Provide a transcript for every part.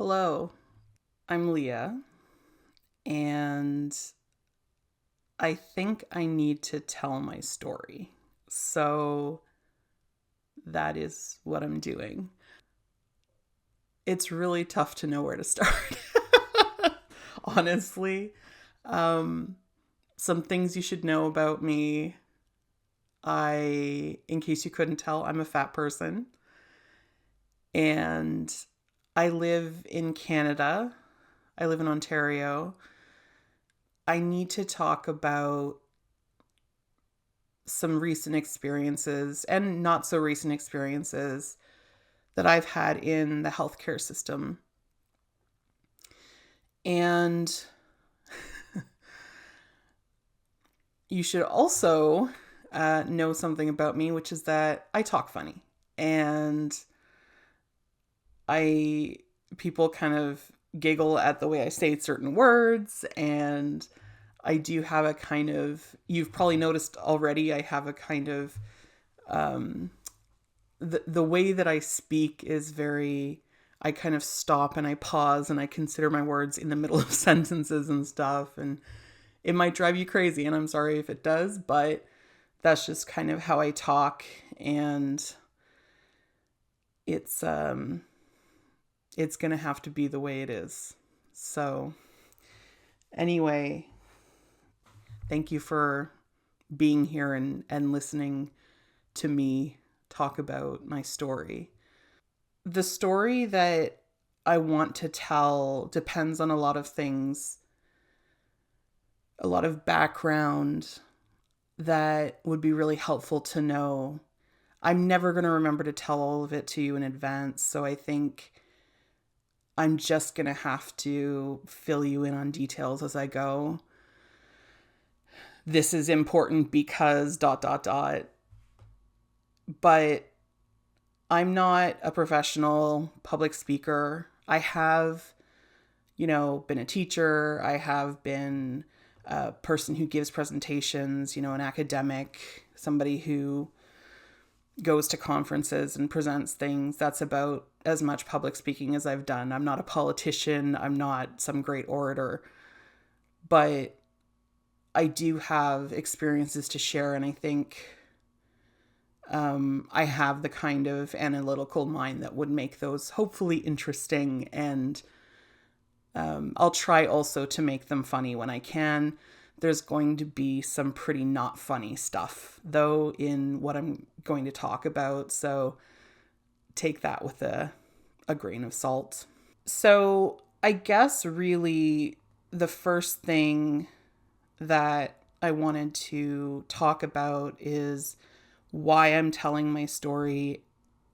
Hello, I'm Leah, and I think I need to tell my story. So that is what I'm doing. It's really tough to know where to start, honestly. Um, some things you should know about me. In case you couldn't tell, I'm a fat person, and I live in Canada. I live in Ontario. I need to talk about some recent experiences and not so recent experiences that I've had in the healthcare system. And you should also know something about me, which is that I talk funny. And I, people kind of giggle at the way I say certain words. And I do have a kind of, you've probably noticed already, I have a kind of, um, the way that I speak is very, I kind of stop and I pause and I consider my words in the middle of sentences and stuff. And it might drive you crazy. And I'm sorry if it does, but that's just kind of how I talk. And it's, um, it's going to have to be the way it is. So anyway, thank you for being here and listening to me talk about my story. The story that I want to tell depends on a lot of things, a lot of background that would be really helpful to know. I'm never going to remember to tell all of it to you in advance, so I think I'm just going to have to fill you in on details as I go. This is important because ... But I'm not a professional public speaker. I have, been a teacher. I have been a person who gives presentations, an academic, somebody who goes to conferences and presents things. That's about as much public speaking as I've done. I'm not a politician. I'm not some great orator, but I do have experiences to share. And I think I have the kind of analytical mind that would make those hopefully interesting. And I'll try also to make them funny when I can. There's going to be some pretty not funny stuff, though, in what I'm going to talk about. So take that with a grain of salt. So I guess really the first thing that I wanted to talk about is why I'm telling my story.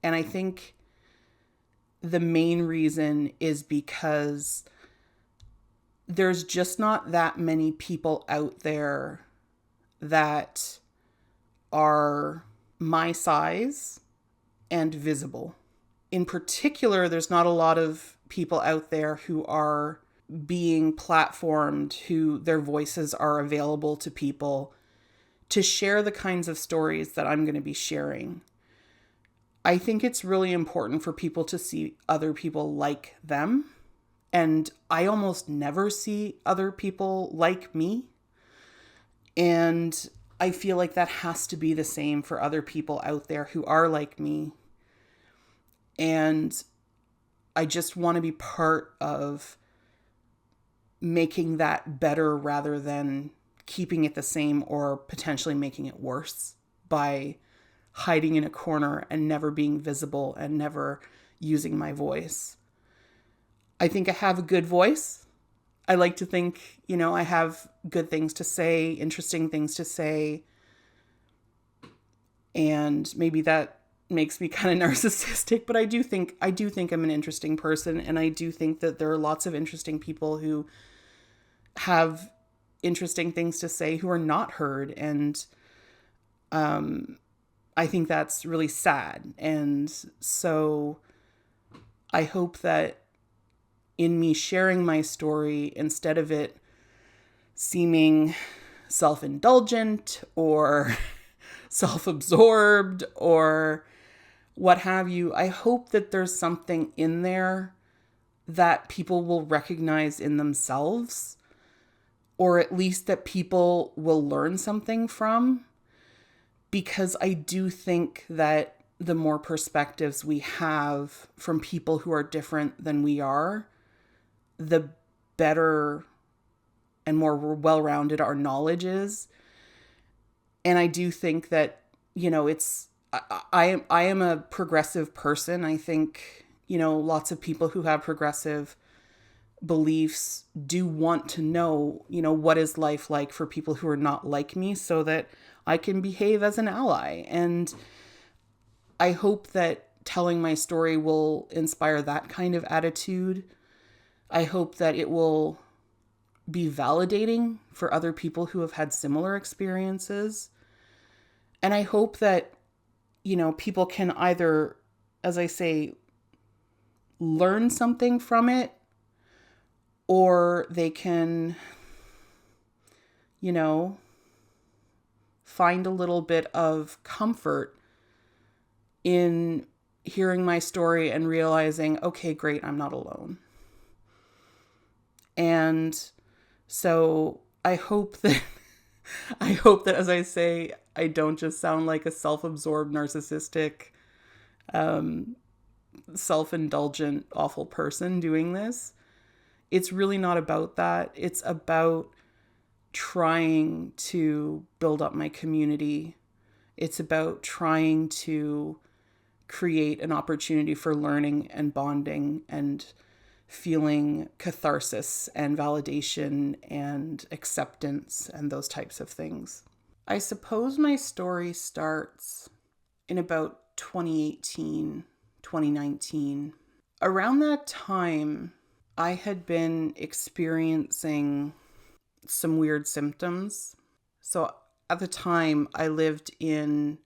And I think the main reason is because there's just not that many people out there that are my size and visible. In particular, there's not a lot of people out there who are being platformed, who their voices are available to people to share the kinds of stories that I'm going to be sharing. I think it's really important for people to see other people like them. And I almost never see other people like me. And I feel like that has to be the same for other people out there who are like me. And I just want to be part of making that better rather than keeping it the same or potentially making it worse by hiding in a corner and never being visible and never using my voice. I think I have a good voice. I like to think, I have good things to say, interesting things to say. And maybe that makes me kind of narcissistic, but I do think I'm an interesting person. And I do think that there are lots of interesting people who have interesting things to say who are not heard. And I think that's really sad. And so I hope that in me sharing my story, instead of it seeming self-indulgent or self-absorbed or what have you, I hope that there's something in there that people will recognize in themselves, or at least that people will learn something from. Because I do think that the more perspectives we have from people who are different than we are, the better and more well-rounded our knowledge is. And I do think that, I am a progressive person. I think, lots of people who have progressive beliefs do want to know, what is life like for people who are not like me, so that I can behave as an ally. And I hope that telling my story will inspire that kind of attitude. I hope that it will be validating for other people who have had similar experiences. And I hope that, people can either, as I say, learn something from it, or they can, find a little bit of comfort in hearing my story and realizing, okay, great, I'm not alone. And so I hope that, as I say, I don't just sound like a self-absorbed, narcissistic, self-indulgent, awful person doing this. It's really not about that. It's about trying to build up my community. It's about trying to create an opportunity for learning and bonding and feeling catharsis and validation and acceptance and those types of things. I suppose my story starts in about 2018, 2019. Around that time, I had been experiencing some weird symptoms. So at the time, I lived in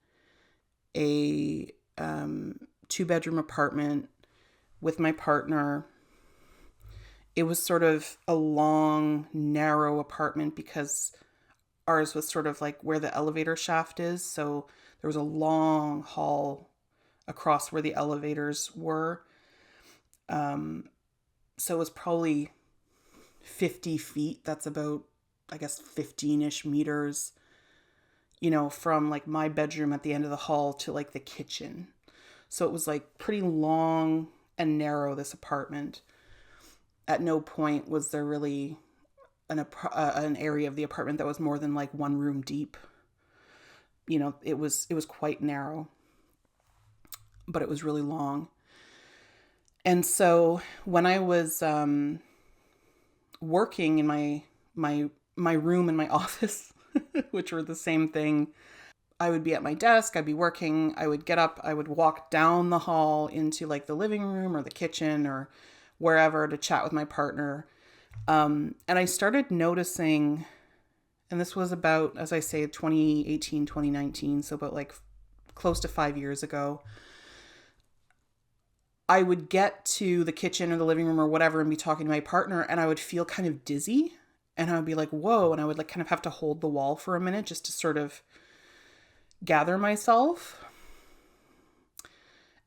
a 2-bedroom apartment with my partner. It was sort of a long, narrow apartment because ours was sort of like where the elevator shaft is. So there was a long hall across where the elevators were. So it was probably 50 feet. That's about, I guess, 15-ish meters, from like my bedroom at the end of the hall to like the kitchen. So it was like pretty long and narrow, this apartment. At no point was there really an area of the apartment that was more than like one room deep. It was quite narrow, but it was really long. And so when I was working in my room and my office, which were the same thing, I would be at my desk, I'd be working, I would get up, I would walk down the hall into like the living room or the kitchen or wherever to chat with my partner. And I started noticing, and this was about, as I say, 2018, 2019, so about like close to 5 years ago, I would get to the kitchen or the living room or whatever and be talking to my partner, and I would feel kind of dizzy, and I would be like, whoa, and I would like kind of have to hold the wall for a minute just to sort of gather myself.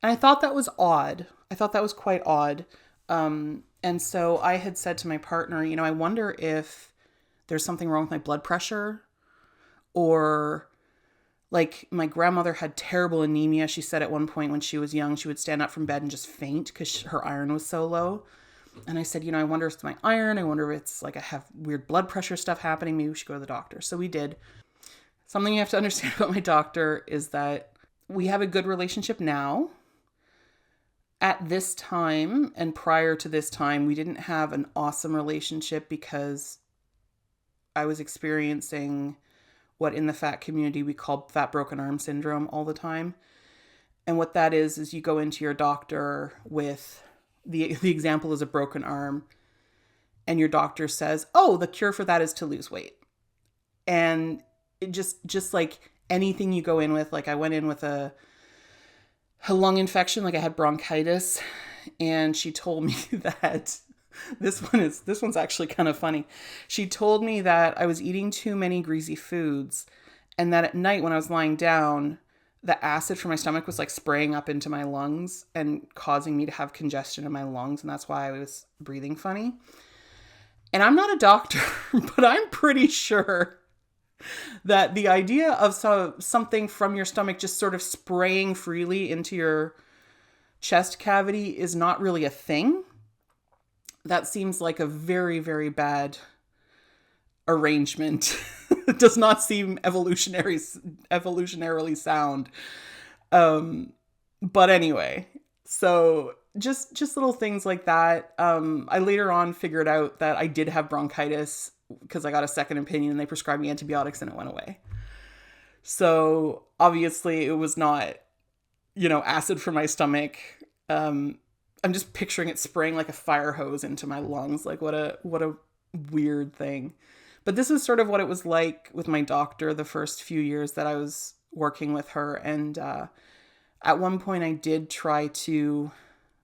And I thought that was odd. I thought that was quite odd. And so I had said to my partner, I wonder if there's something wrong with my blood pressure, or like my grandmother had terrible anemia. She said at one point when she was young, she would stand up from bed and just faint because her iron was so low. And I said, I wonder if it's my iron. I wonder if it's like I have weird blood pressure stuff happening. Maybe we should go to the doctor. So we did. Something you have to understand about my doctor is that we have a good relationship now. At this time and prior to this time, we didn't have an awesome relationship because I was experiencing what in the fat community we call fat broken arm syndrome all the time. And what that is you go into your doctor with the example is a broken arm, and your doctor says, oh, the cure for that is to lose weight. And it just like anything you go in with, like I went in with a lung infection, like I had bronchitis, and she told me that this one's actually kind of funny. She told me that I was eating too many greasy foods, and that at night when I was lying down, the acid from my stomach was like spraying up into my lungs and causing me to have congestion in my lungs. And that's why I was breathing funny. And I'm not a doctor, but I'm pretty sure that the idea of something from your stomach just sort of spraying freely into your chest cavity is not really a thing. That seems like a very, very bad arrangement. It does not seem evolutionarily sound. But anyway, so just little things like that. I later on figured out that I did have bronchitis because I got a second opinion and they prescribed me antibiotics and it went away. So obviously it was not, acid from my stomach. I'm just picturing it spraying like a fire hose into my lungs. Like what a weird thing. But this is sort of what it was like with my doctor the first few years that I was working with her. And at one point I did try to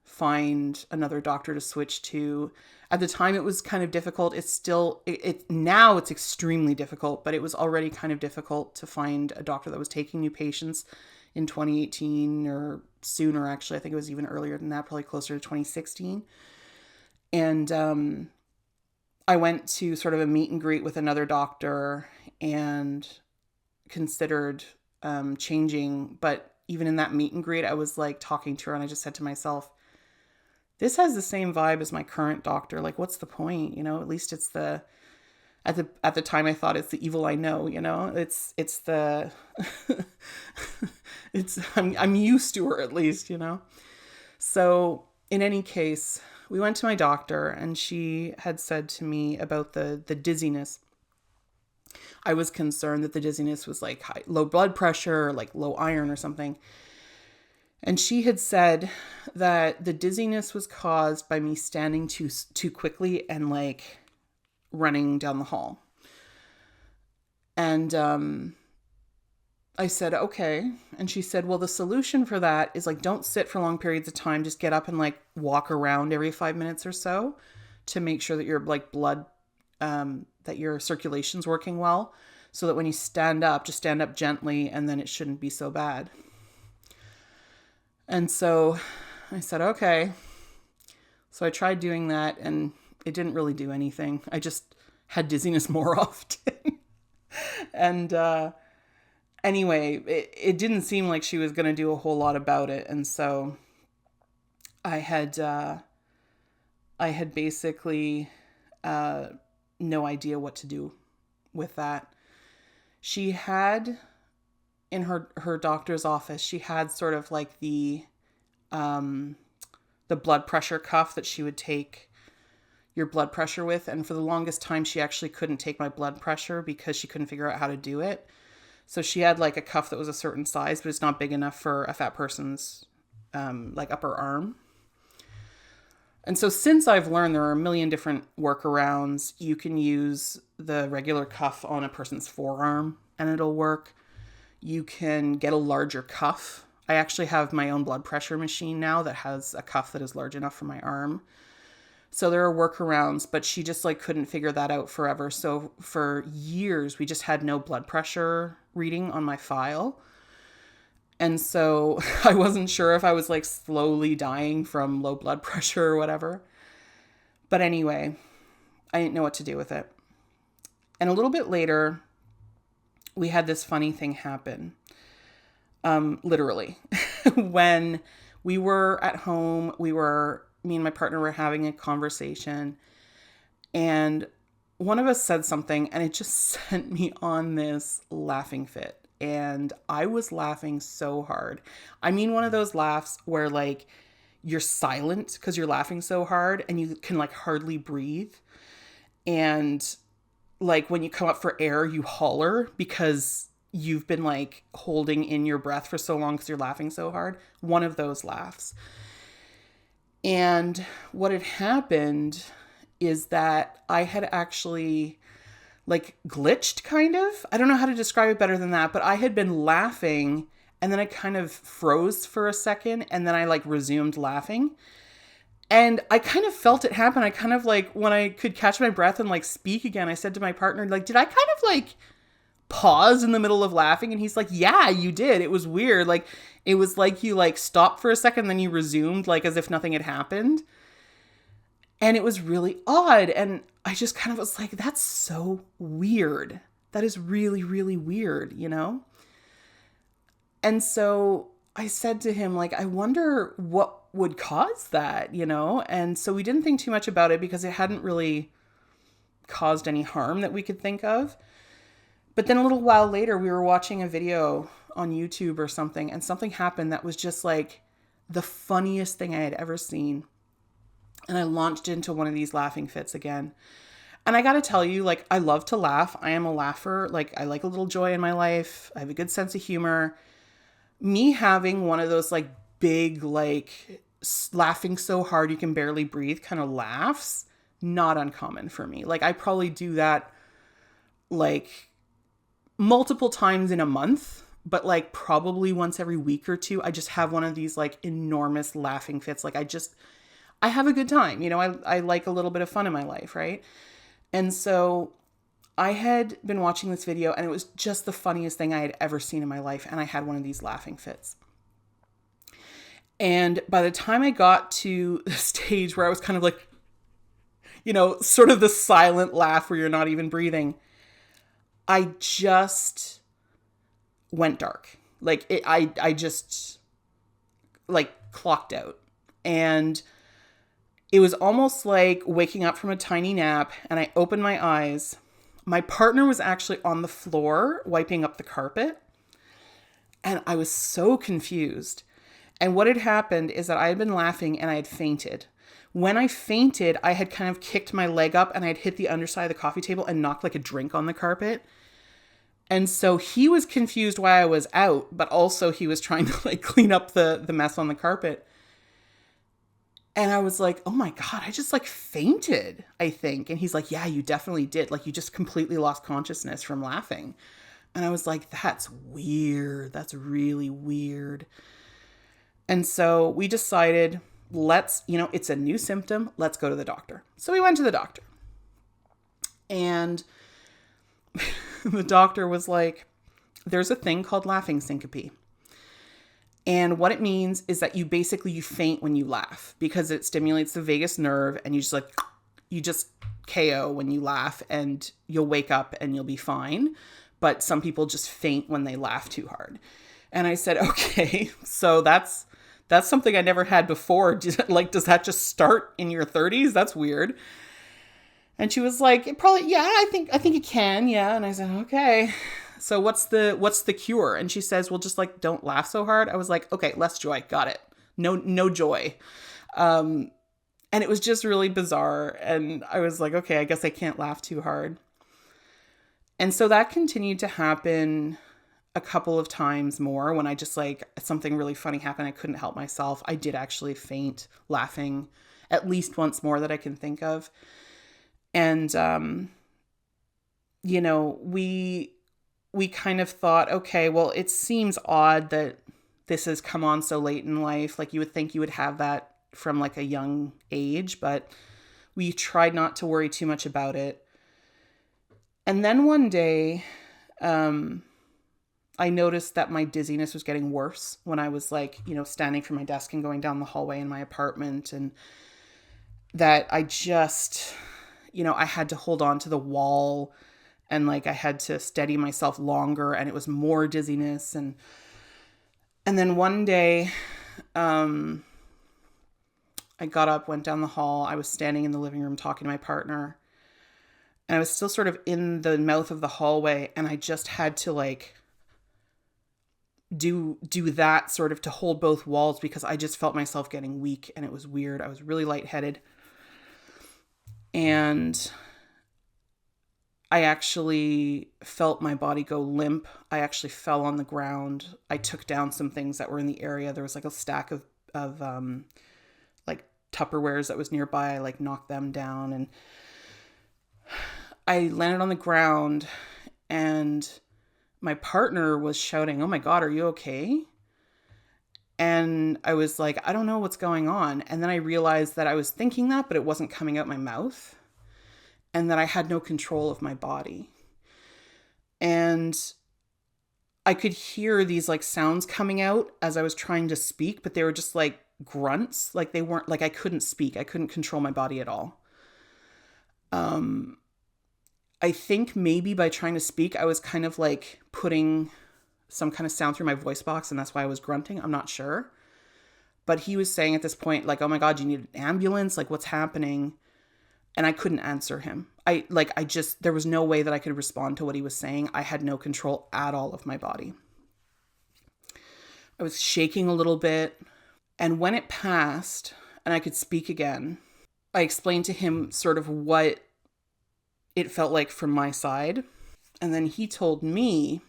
find another doctor to switch to. At the time it was kind of difficult. It's still, now it's extremely difficult, but it was already kind of difficult to find a doctor that was taking new patients in 2018 or sooner, actually. I think it was even earlier than that, probably closer to 2016. And I went to sort of a meet and greet with another doctor and considered changing. But even in that meet and greet, I was like talking to her and I just said to myself, this has the same vibe as my current doctor. Like, what's the point? At least it's at the time I thought it's the evil I know, it's the, I'm used to her at least, So in any case, we went to my doctor and she had said to me about the dizziness. I was concerned that the dizziness was like low blood pressure, or like low iron or something. And she had said that the dizziness was caused by me standing too quickly and like running down the hall. And I said, okay. And she said, well, the solution for that is like, don't sit for long periods of time. Just get up and like walk around every 5 minutes or so to make sure that your like blood, that your circulation's working well. So that when you stand up, just stand up gently and then it shouldn't be so bad. And so I said, okay. So I tried doing that and it didn't really do anything. I just had dizziness more often. And, anyway, it didn't seem like she was going to do a whole lot about it. And so I had basically no idea what to do with that. She had, in her doctor's office, she had sort of like the blood pressure cuff that she would take your blood pressure with. And for the longest time, she actually couldn't take my blood pressure because she couldn't figure out how to do it. So she had like a cuff that was a certain size, but it's not big enough for a fat person's like upper arm. And so since I've learned there are a million different workarounds, you can use the regular cuff on a person's forearm and it'll work. You can get a larger cuff. I actually have my own blood pressure machine now that has a cuff that is large enough for my arm. So there are workarounds, but she just like couldn't figure that out forever. So for years, we just had no blood pressure reading on my file. And so I wasn't sure if I was like slowly dying from low blood pressure or whatever. But anyway, I didn't know what to do with it. And a little bit later, we had this funny thing happen. Literally. When we were at home, me and my partner were having a conversation and one of us said something and it just sent me on this laughing fit. And I was laughing so hard. I mean, one of those laughs where like you're silent because you're laughing so hard and you can like hardly breathe. And like when you come up for air, you holler because you've been like holding in your breath for so long because you're laughing so hard. One of those laughs. And what had happened is that I had actually like glitched kind of. I don't know how to describe it better than that, but I had been laughing and then I kind of froze for a second and then I like resumed laughing. And I kind of felt it happen. I kind of like, when I could catch my breath and like speak again, I said to my partner, like, did I kind of like pause in the middle of laughing? And he's like, yeah, you did. It was weird. Like, it was like you like stopped for a second, then you resumed like as if nothing had happened. And it was really odd. And I just kind of was like, that's so weird. That is really, really weird, you know? And so I said to him, like, I wonder what would cause that, you know? And so we didn't think too much about it because it hadn't really caused any harm that we could think of. But then a little while later, we were watching a video on YouTube or something, and something happened that was just like the funniest thing I had ever seen. And I launched into one of these laughing fits again. And I got to tell you, like, I love to laugh. I am a laugher. Like, I like a little joy in my life. I have a good sense of humor. Me having one of those, like, big, like, laughing so hard you can barely breathe kind of laughs, not uncommon for me. Like, I probably do that, like, multiple times in a month, but like probably once every week or two, I just have one of these like enormous laughing fits. Like I have a good time. You know, I like a little bit of fun in my life, right? And so I had been watching this video and it was just the funniest thing I had ever seen in my life. And I had one of these laughing fits. And by the time I got to the stage where I was kind of like, you know, sort of the silent laugh where you're not even breathing, I just went dark. Like I just like clocked out. And it was almost like waking up from a tiny nap, and I opened my eyes. My partner was actually on the floor wiping up the carpet. And I was so confused. And what had happened is that I had been laughing and I had fainted. When I fainted, I had kind of kicked my leg up and I had hit the underside of the coffee table and knocked like a drink on the carpet. And so he was confused why I was out, but also he was trying to like clean up the mess on the carpet. And I was like, oh my God, I just like fainted, I think. And he's like, yeah, you definitely did. Like you just completely lost consciousness from laughing. And I was like, that's weird. That's really weird. And so we decided, it's a new symptom. Let's go to the doctor. So we went to the doctor. And the doctor was like, there's a thing called laughing syncope. And what it means is that you faint when you laugh because it stimulates the vagus nerve and you just KO when you laugh and you'll wake up and you'll be fine. But some people just faint when they laugh too hard. And I said, okay, so that's something I never had before. Does that just start in your 30s? That's weird. And she was like, I think it can. Yeah. And I said, okay. So what's the cure? And she says, well, just like, don't laugh so hard. I was like, okay, less joy. Got it. No joy. And it was just really bizarre. And I was like, okay, I guess I can't laugh too hard. And so that continued to happen a couple of times more when I just like something really funny happened. I couldn't help myself. I did actually faint laughing at least once more that I can think of. And, we kind of thought, okay, well, it seems odd that this has come on so late in life. Like you would think you would have that from like a young age, but we tried not to worry too much about it. And then one day, I noticed that my dizziness was getting worse when I was like, standing from my desk and going down the hallway in my apartment, and that I just, I had to hold on to the wall and like I had to steady myself longer, and it was more dizziness. And then one day, I got up, went down the hall. I was standing in the living room talking to my partner, and I was still sort of in the mouth of the hallway, and I just had to like do that sort of to hold both walls because I just felt myself getting weak, and it was weird. I was really lightheaded. And I actually felt my body go limp. I actually fell on the ground. I took down some things that were in the area. There was like a stack of like Tupperwares that was nearby. I like knocked them down, and I landed on the ground, and my partner was shouting, "Oh my God, are you okay?" And I was like, I don't know what's going on. And then I realized that I was thinking that, but it wasn't coming out my mouth, and that I had no control of my body. And I could hear these like sounds coming out as I was trying to speak, but they were just like grunts. Like they weren't like I couldn't speak. I couldn't control my body at all. I think maybe by trying to speak, I was kind of like putting some kind of sound through my voice box, and that's why I was grunting. I'm not sure. But he was saying at this point, like, oh my God, you need an ambulance? Like, what's happening? And I couldn't answer him. There was no way that I could respond to what he was saying. I had no control at all of my body. I was shaking a little bit. And when it passed and I could speak again, I explained to him sort of what it felt like from my side. And then he told me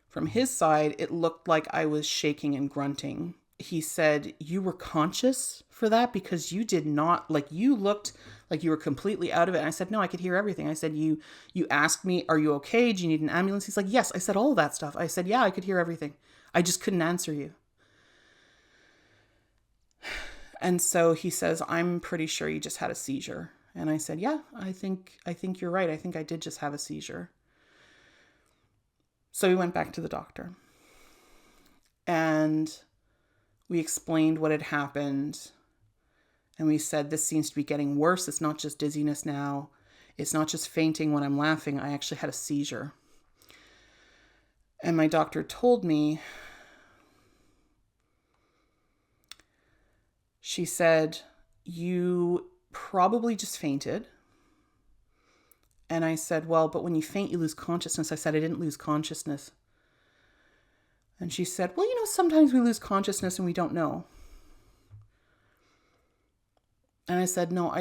from his side, it looked like I was shaking and grunting. He said, you were conscious for that because you did not, like, you looked like you were completely out of it. And I said, no, I could hear everything. I said, you asked me, are you okay? Do you need an ambulance? He's like, yes. I said all of that stuff. I said, yeah, I could hear everything. I just couldn't answer you. And so he says, I'm pretty sure you just had a seizure. And I said, yeah, I think you're right. I think I did just have a seizure. So we went back to the doctor. And we explained what had happened. And we said, this seems to be getting worse. It's not just dizziness now. It's not just fainting when I'm laughing. I actually had a seizure. And my doctor told me, she said, you probably just fainted. And I said, well, but when you faint, you lose consciousness. I said, I didn't lose consciousness. And she said, well, sometimes we lose consciousness and we don't know. And I said, no,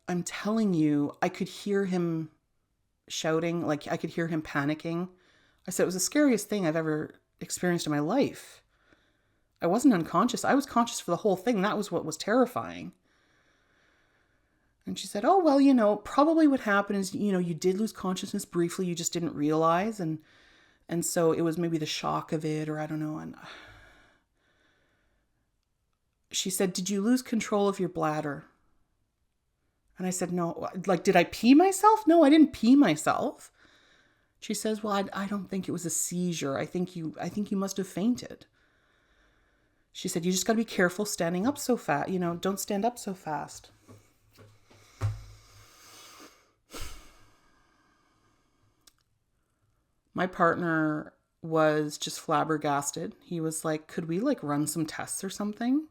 I'm telling you, I could hear him shouting, like I could hear him panicking. I said, it was the scariest thing I've ever experienced in my life. I wasn't unconscious. I was conscious for the whole thing. That was what was terrifying. And she said, oh, well, probably what happened is, you did lose consciousness briefly. You just didn't realize. And so it was maybe the shock of it, or I don't know. And she said, did you lose control of your bladder? And I said, no. Like, did I pee myself? No, I didn't pee myself. She says, well, I don't think it was a seizure. I think you must have fainted. She said, you just got to be careful standing up so fast. Don't stand up so fast. My partner was just flabbergasted. He was like, could we run some tests or something?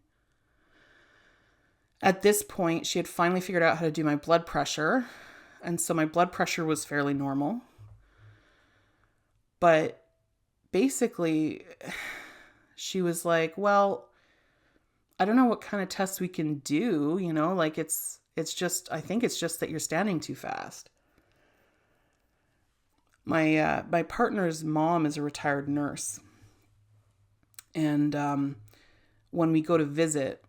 At this point, she had finally figured out how to do my blood pressure. And so my blood pressure was fairly normal. But basically, she was like, well, I don't know what kind of tests we can do. It's just, I think it's just that you're standing too fast. My partner's mom is a retired nurse. And when we go to visit,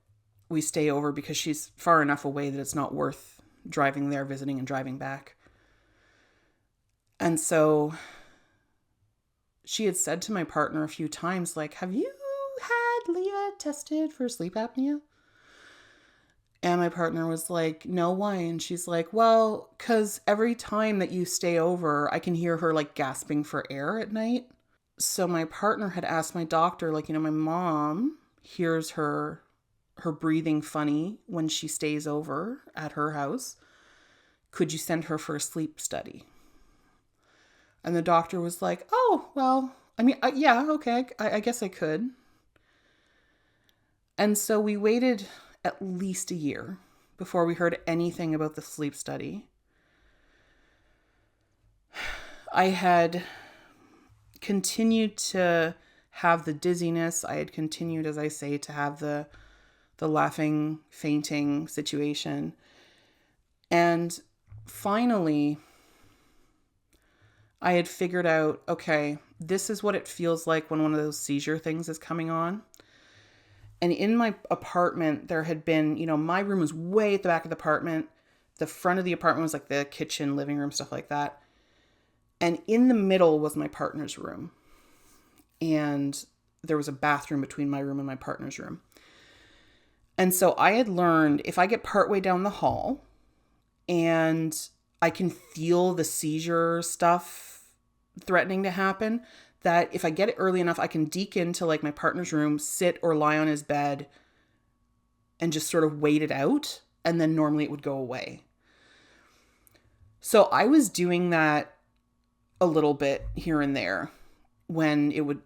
we stay over because she's far enough away that it's not worth driving there, visiting, and driving back. And so she had said to my partner a few times, have you had Leah tested for sleep apnea? And my partner was like, no, why? And she's like, well, because every time that you stay over, I can hear her gasping for air at night. So my partner had asked my doctor, my mom hears her breathing funny when she stays over at her house. Could you send her for a sleep study? And the doctor was like, oh, well, yeah, okay, I guess I could. And so we waited at least a year before we heard anything about the sleep study. I had continued to have the dizziness. I had continued, as I say, to have the laughing, fainting situation. And finally, I had figured out, okay, this is what it feels like when one of those seizure things is coming on. And in my apartment, there had been, my room was way at the back of the apartment. The front of the apartment was the kitchen, living room, stuff like that. And in the middle was my partner's room. And there was a bathroom between my room and my partner's room. And so I had learned if I get partway down the hall and I can feel the seizure stuff threatening to happen, that if I get it early enough, I can deke into like my partner's room, sit or lie on his bed and just sort of wait it out. And then normally it would go away. So I was doing that a little bit here and there when it would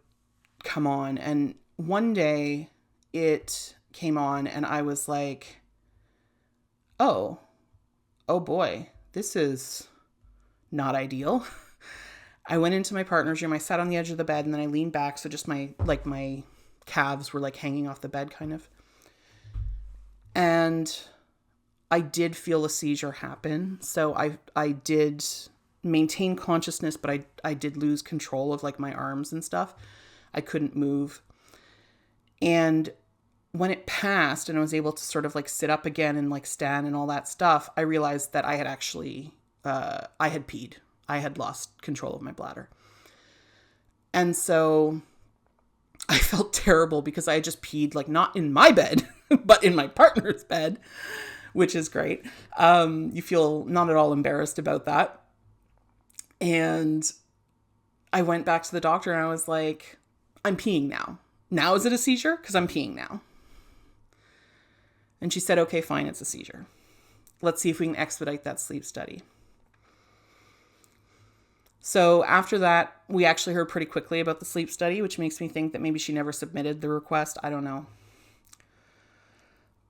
come on. And one day it came on and I was like, oh boy, this is not ideal. I went into my partner's room. I sat on the edge of the bed and then I leaned back. So just my calves were like hanging off the bed kind of. And I did feel a seizure happen. So I did maintain consciousness, but I did lose control of like my arms and stuff. I couldn't move. And when it passed and I was able to sort of like sit up again and like stand and all that stuff, I realized that I had actually, I had peed. I had lost control of my bladder. And so I felt terrible because I had just peed, like not in my bed, but in my partner's bed, which is great. You feel not at all embarrassed about that. And I went back to the doctor and I was like, I'm peeing now. Now is it a seizure? Because I'm peeing now. And she said, okay, fine, it's a seizure. Let's see if we can expedite that sleep study. So after that, we actually heard pretty quickly about the sleep study, which makes me think that maybe she never submitted the request. I don't know.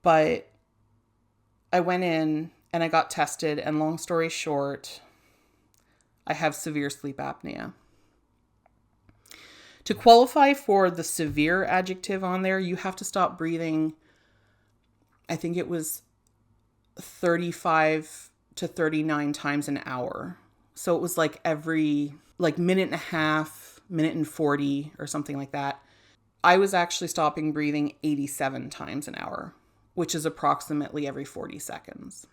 But I went in and I got tested, and long story short, I have severe sleep apnea. To qualify for the severe adjective on there, you have to stop breathing. I think it was 35 to 39 times an hour. So it was like every minute and a half, minute and 40 or something like that. I was actually stopping breathing 87 times an hour, which is approximately every 40 seconds.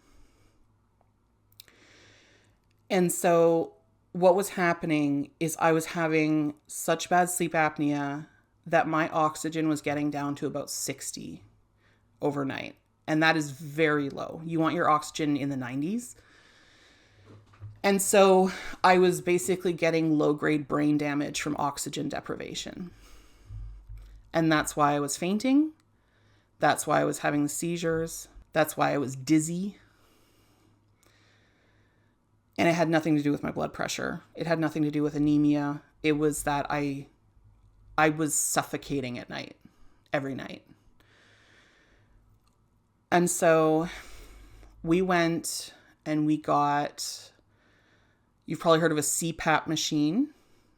And so what was happening is I was having such bad sleep apnea that my oxygen was getting down to about 60 overnight. And that is very low. You want your oxygen in the 90s. And so I was basically getting low-grade brain damage from oxygen deprivation. And that's why I was fainting. That's why I was having the seizures. That's why I was dizzy. And it had nothing to do with my blood pressure. It had nothing to do with anemia. It was that I was suffocating at night, every night. And so we went and we got, you've probably heard of a CPAP machine.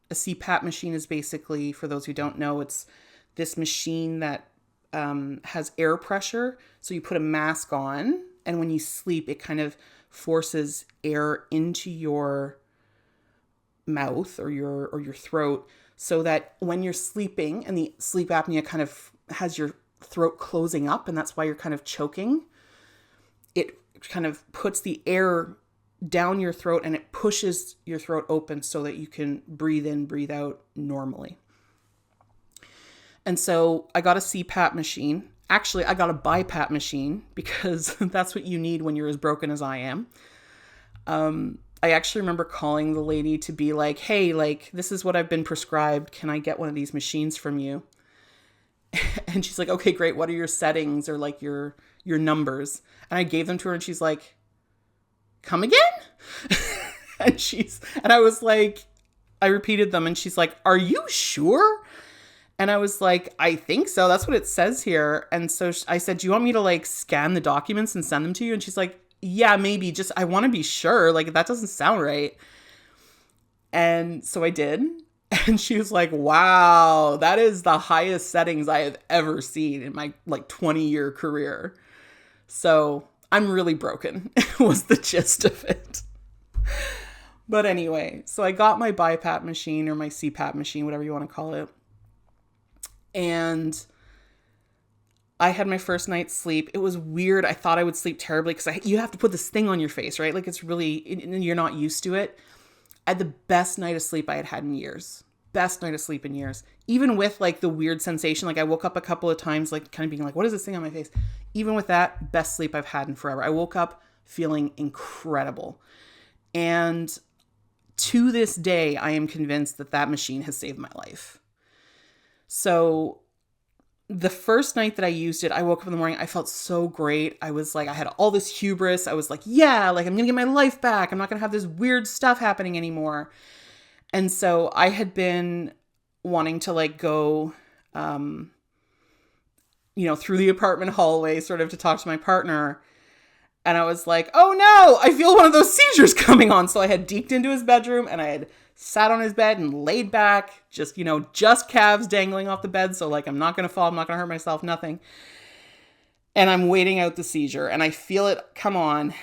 A CPAP machine is basically, for those who don't know, it's this machine that has air pressure. So you put a mask on, and when you sleep, it kind of forces air into your mouth or your throat, so that when you're sleeping, and the sleep apnea kind of has your throat closing up, and that's why you're kind of choking, it kind of puts the air down your throat and it pushes your throat open so that you can breathe in, breathe out normally. And so I got a CPAP machine. Actually, I got a BiPAP machine because that's what you need when you're as broken as I am. I actually remember calling the lady to be like, hey, like, this is what I've been prescribed. Can I get one of these machines from you? And she's like, okay, great. What are your settings or like your numbers? And I gave them to her and she's like, come again? and I was like, I repeated them and she's like, are you sure? And I was like, I think so. That's what it says here. And so I said, do you want me to like scan the documents and send them to you? And she's like, yeah, maybe. Just, I want to be sure. Like, that doesn't sound right. And so I did. And she was like, wow, that is the highest settings I have ever seen in my like 20-year career. So I'm really broken was the gist of it. But anyway, so I got my BiPAP machine or my CPAP machine, whatever you want to call it. And I had my first night's sleep. It was weird. I thought I would sleep terribly because you have to put this thing on your face, right? Like it's really, you're not used to it. I had the best night of sleep I had had in years. Best night of sleep in years. Even with like the weird sensation, like I woke up a couple of times, like kind of being like, what is this thing on my face? Even with that, best sleep I've had in forever. I woke up feeling incredible. And to this day, I am convinced that that machine has saved my life. So the first night that I used it, I woke up in the morning, I felt so great. I was like, I had all this hubris. I was like, yeah, like I'm going to get my life back. I'm not going to have this weird stuff happening anymore. And so I had been wanting to like go, through the apartment hallway sort of to talk to my partner. And I was like, oh no, I feel one of those seizures coming on. So I had deked into his bedroom and I had sat on his bed and laid back, just calves dangling off the bed. So like, I'm not going to fall. I'm not going to hurt myself, nothing. And I'm waiting out the seizure and I feel it come on.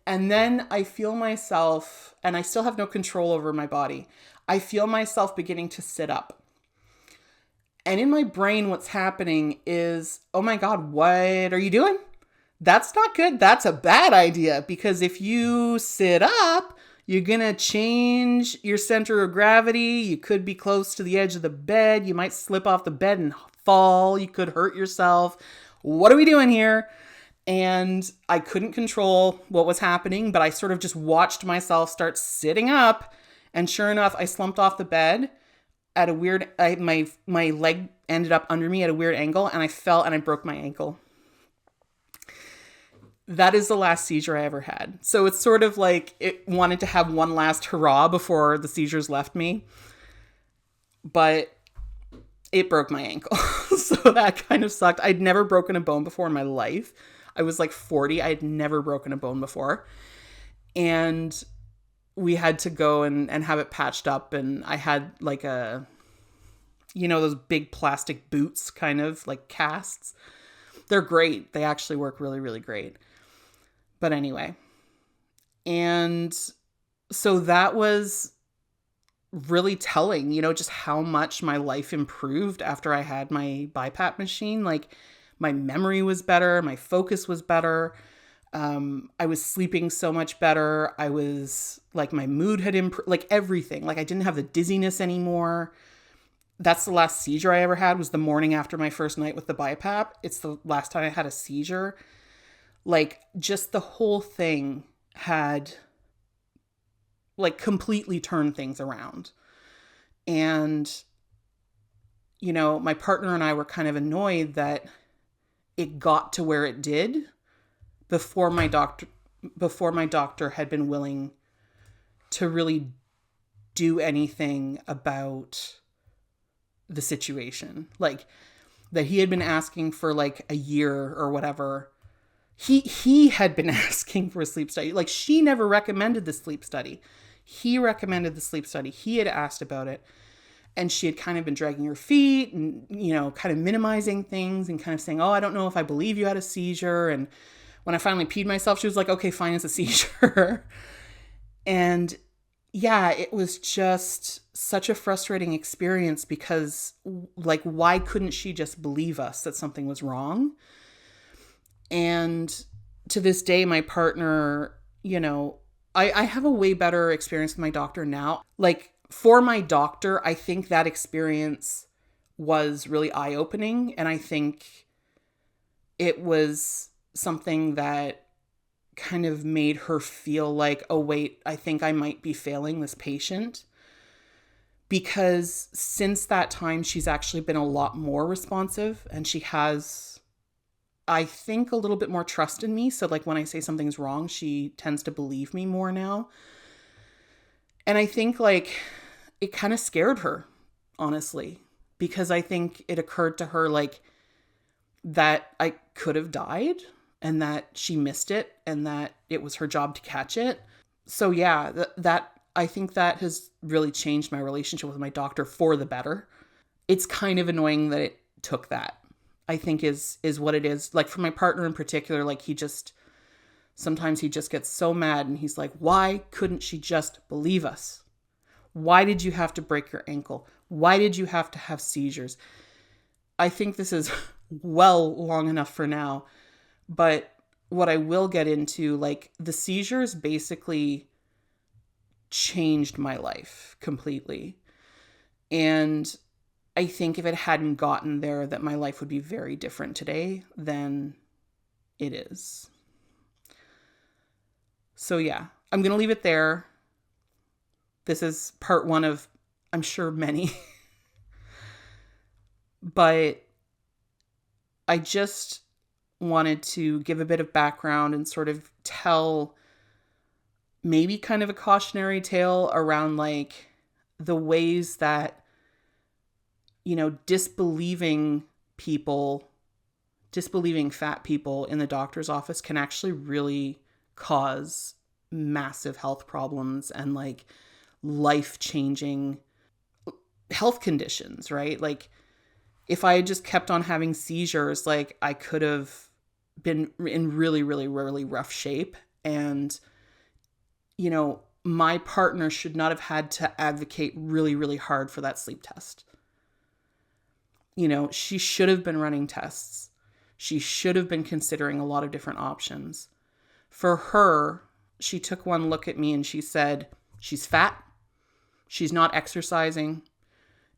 And then I feel myself, and I still have no control over my body. I feel myself beginning to sit up. And in my brain, what's happening is, oh my God, what are you doing? That's not good. That's a bad idea, because if you sit up, you're going to change your center of gravity. You could be close to the edge of the bed. You might slip off the bed and fall. You could hurt yourself. What are we doing here? And I couldn't control what was happening, but I sort of just watched myself start sitting up. And sure enough, I slumped off the bed at a weird, my leg ended up under me at a weird angle, and I fell and I broke my ankle. That is the last seizure I ever had. So it's sort of like it wanted to have one last hurrah before the seizures left me. But it broke my ankle. So that kind of sucked. I'd never broken a bone before in my life. I was like 40. I had never broken a bone before. And we had to go and have it patched up. And I had like those big plastic boots, kind of like casts. They're great. They actually work really, really great. But anyway. And so that was really telling, just how much my life improved after I had my BiPAP machine. Like my memory was better. My focus was better. I was sleeping so much better. I was like, my mood had improved, like everything. Like I didn't have the dizziness anymore. That's the last seizure I ever had, was the morning after my first night with the BiPAP. It's the last time I had a seizure. Like just the whole thing had like completely turned things around. And, my partner and I were kind of annoyed that it got to where it did before my doctor had been willing to really do anything about the situation. Like that he had been asking for like a year or whatever. He had been asking for a sleep study. Like she never recommended the sleep study. He recommended the sleep study. He had asked about it. And she had kind of been dragging her feet and, kind of minimizing things and kind of saying, oh, I don't know if I believe you had a seizure. And when I finally peed myself, she was like, okay, fine, it's a seizure. And yeah, it was just such a frustrating experience because like, why couldn't she just believe us that something was wrong? And to this day, my partner, I have a way better experience with my doctor now. Like for my doctor, I think that experience was really eye-opening. And I think it was something that kind of made her feel like, oh, wait, I think I might be failing this patient. Because since that time, she's actually been a lot more responsive and she has, I think, a little bit more trust in me. So like when I say something's wrong, she tends to believe me more now. And I think like it kind of scared her, honestly, because I think it occurred to her like that I could have died and that she missed it and that it was her job to catch it. So yeah, that I think that has really changed my relationship with my doctor for the better. It's kind of annoying that it took that, I think is what it is. Like for my partner in particular, like sometimes he just gets so mad and he's like, why couldn't she just believe us? Why did you have to break your ankle? Why did you have to have seizures? I think this is long enough for now. But what I will get into, like the seizures basically changed my life completely. And I think if it hadn't gotten there, that my life would be very different today than it is. So yeah, I'm going to leave it there. This is part one of, I'm sure, many. But I just wanted to give a bit of background and sort of tell maybe kind of a cautionary tale around like the ways that, disbelieving fat people in the doctor's office can actually really cause massive health problems and like life-changing health conditions, right? Like if I had just kept on having seizures, like I could have been in really, really, really rough shape. And, my partner should not have had to advocate really, really hard for that sleep test. She should have been running tests. She should have been considering a lot of different options. For her, she took one look at me and she said, she's fat. She's not exercising.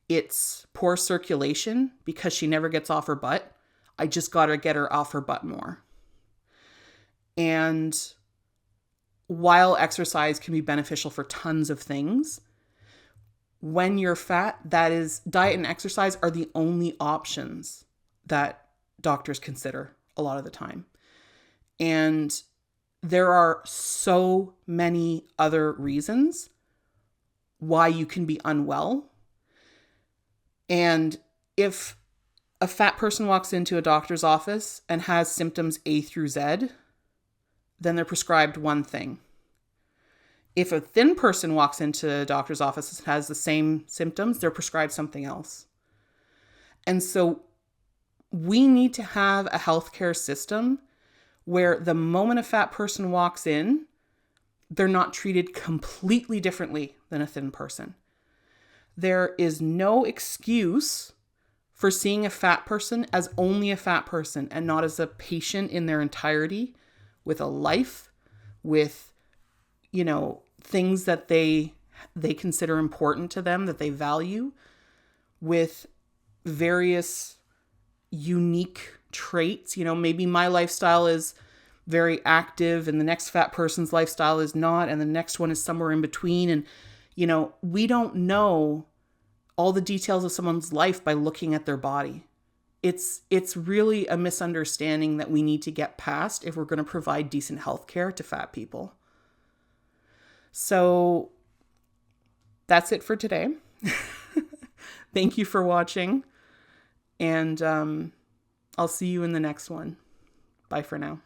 It's poor circulation because she never gets off her butt. I just got to get her off her butt more. And while exercise can be beneficial for tons of things, when you're fat, that is, diet and exercise are the only options that doctors consider a lot of the time. And there are so many other reasons why you can be unwell. And if a fat person walks into a doctor's office and has symptoms A through Z, then they're prescribed one thing. If a thin person walks into a doctor's office and has the same symptoms, they're prescribed something else. And so we need to have a healthcare system where the moment a fat person walks in, they're not treated completely differently than a thin person. There is no excuse for seeing a fat person as only a fat person and not as a patient in their entirety with a life, with, things that they consider important to them, that they value, with various unique traits. Maybe my lifestyle is very active and the next fat person's lifestyle is not, and the next one is somewhere in between. And, we don't know all the details of someone's life by looking at their body. It's really a misunderstanding that we need to get past if we're going to provide decent health care to fat people. So that's it for today. Thank you for watching. And I'll see you in the next one. Bye for now.